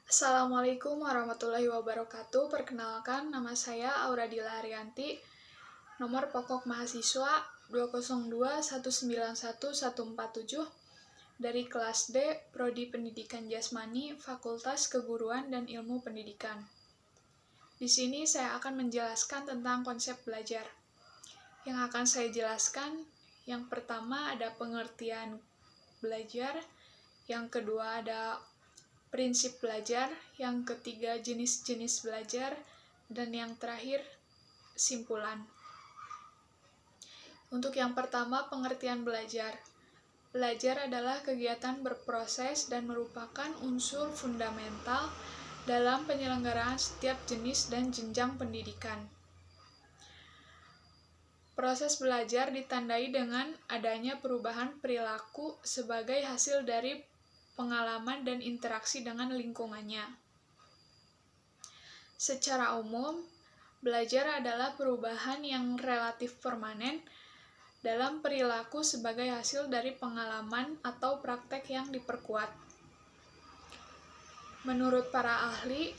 Assalamualaikum warahmatullahi wabarakatuh. Perkenalkan, nama saya Auradila Arianti. Nomor pokok mahasiswa 202191147 dari kelas D, Prodi Pendidikan Jasmani, Fakultas Keguruan dan Ilmu Pendidikan. Di sini saya akan menjelaskan tentang konsep belajar. Yang akan saya jelaskan, yang pertama ada pengertian belajar, yang kedua ada prinsip belajar, yang ketiga jenis-jenis belajar, dan yang terakhir simpulan. Untuk yang pertama, pengertian belajar. Belajar adalah kegiatan berproses dan merupakan unsur fundamental dalam penyelenggaraan setiap jenis dan jenjang pendidikan. Proses belajar ditandai dengan adanya perubahan perilaku sebagai hasil dari pengalaman dan interaksi dengan lingkungannya. Secara umum, belajar adalah perubahan yang relatif permanen dalam perilaku sebagai hasil dari pengalaman atau praktek yang diperkuat. Menurut para ahli,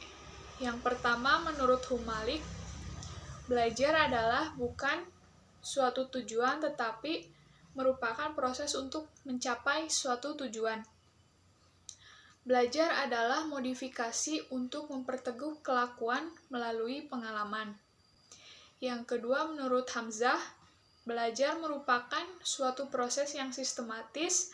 yang pertama menurut Humalik, belajar adalah bukan suatu tujuan tetapi merupakan proses untuk mencapai suatu tujuan. Belajar adalah modifikasi untuk memperteguh kelakuan melalui pengalaman. Yang kedua, menurut Hamzah, belajar merupakan suatu proses yang sistematis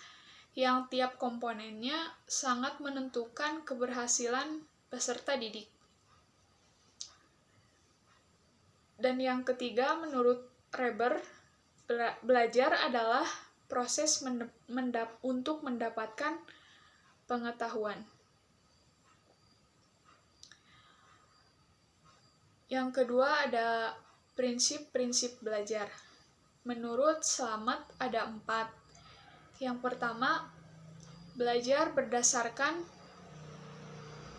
yang tiap komponennya sangat menentukan keberhasilan peserta didik. Dan yang ketiga, menurut Reber, belajar adalah proses untuk mendapatkan pengetahuan. Yang kedua ada prinsip-prinsip belajar. Menurut Slamet ada 4. Yang pertama, belajar berdasarkan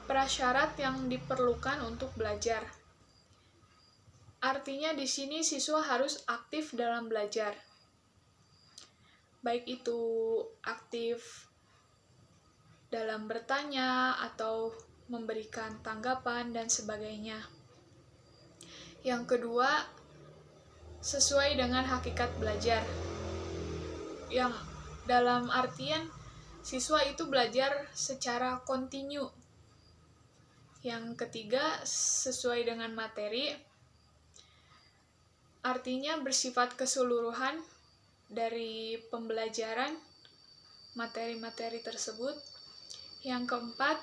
prasyarat yang diperlukan untuk belajar. Artinya di sini siswa harus aktif dalam belajar. Baik itu aktif dalam bertanya atau memberikan tanggapan dan sebagainya. Yang kedua, sesuai dengan hakikat belajar. Yang dalam artian siswa itu belajar secara kontinu. Yang ketiga, sesuai dengan materi. Artinya bersifat keseluruhan dari pembelajaran materi-materi tersebut. Yang keempat,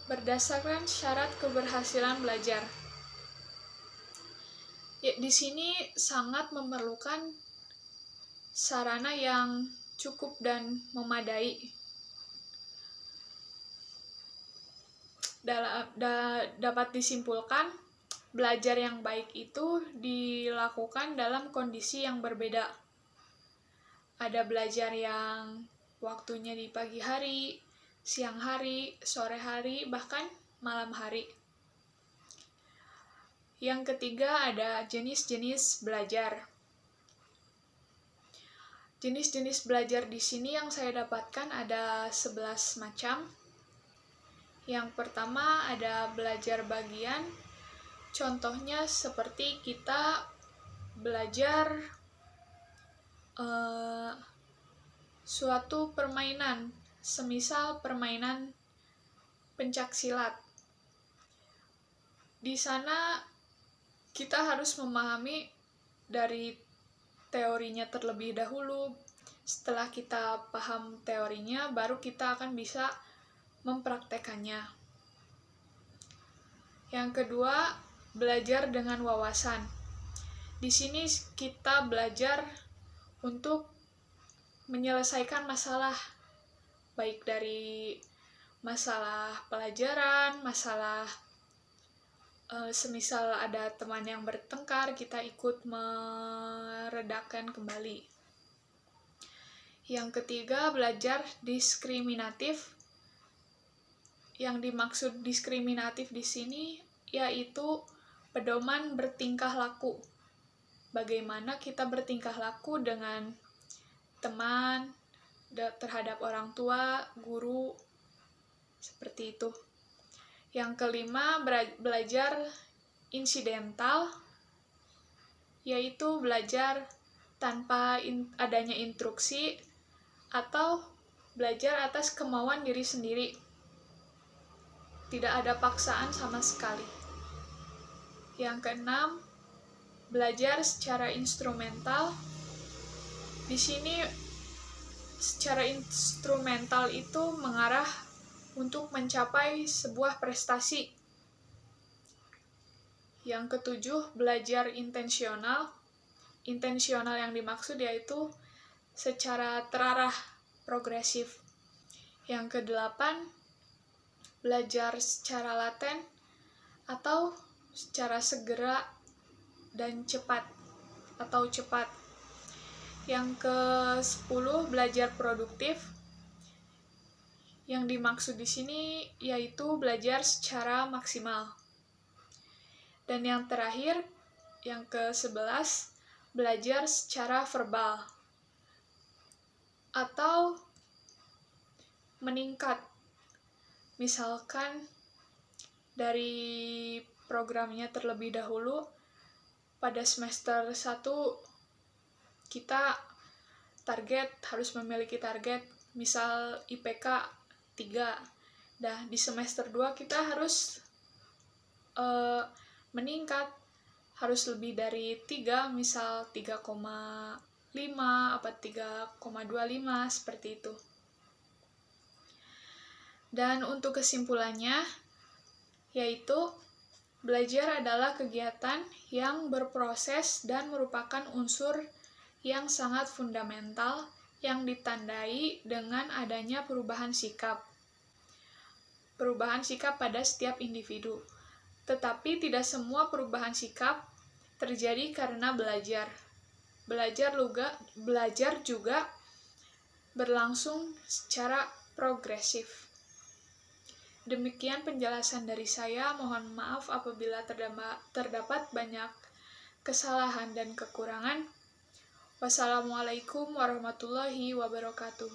berdasarkan syarat keberhasilan belajar. Di sini sangat memerlukan sarana yang cukup dan memadai. Dapat disimpulkan, belajar yang baik itu dilakukan dalam kondisi yang berbeda. Ada belajar yang waktunya di pagi hari, siang hari, sore hari, bahkan malam hari. Yang ketiga ada jenis-jenis belajar. Jenis-jenis belajar di sini yang saya dapatkan ada 11 macam. Yang pertama ada belajar bagian. Contohnya seperti kita belajar suatu permainan, semisal permainan pencaksilat. Di sana kita harus memahami dari teorinya terlebih dahulu. Setelah kita paham teorinya, baru kita akan bisa mempraktekannya. Yang kedua, belajar dengan wawasan. Di sini kita belajar untuk menyelesaikan masalah, baik dari masalah pelajaran, masalah semisal ada teman yang bertengkar, kita ikut meredakan kembali. Yang ketiga, belajar diskriminatif. Yang dimaksud diskriminatif di sini yaitu pedoman bertingkah laku. Bagaimana kita bertingkah laku dengan teman, terhadap orang tua, guru, Seperti itu. Yang kelima, belajar insidental, yaitu belajar tanpa adanya instruksi atau belajar atas kemauan diri sendiri. Tidak ada paksaan sama sekali. Yang keenam, belajar secara instrumental. Di sini secara instrumental itu mengarah untuk mencapai sebuah prestasi. Yang ketujuh, belajar intensional. Intensional yang dimaksud yaitu secara terarah, progresif. Yang kedelapan, belajar secara laten atau secara segera dan cepat atau cepat. Yang ke-10, belajar produktif. Yang dimaksud di sini yaitu belajar secara maksimal. Dan yang terakhir, yang ke-11, belajar secara verbal atau meningkat. Misalkan dari programnya terlebih dahulu, pada semester 1 kita harus memiliki target, misal IPK 3. Di semester 2 kita harus meningkat, harus lebih dari 3, misal 3,5 atau 3,25, seperti itu. Dan untuk kesimpulannya, yaitu belajar adalah kegiatan yang berproses dan merupakan unsur yang sangat fundamental yang ditandai dengan adanya perubahan sikap pada setiap individu. Tetapi tidak semua perubahan sikap terjadi karena belajar. Belajar juga berlangsung secara progresif. Demikian penjelasan dari saya. Mohon maaf apabila terdapat banyak kesalahan dan kekurangan. Wassalamualaikum warahmatullahi wabarakatuh.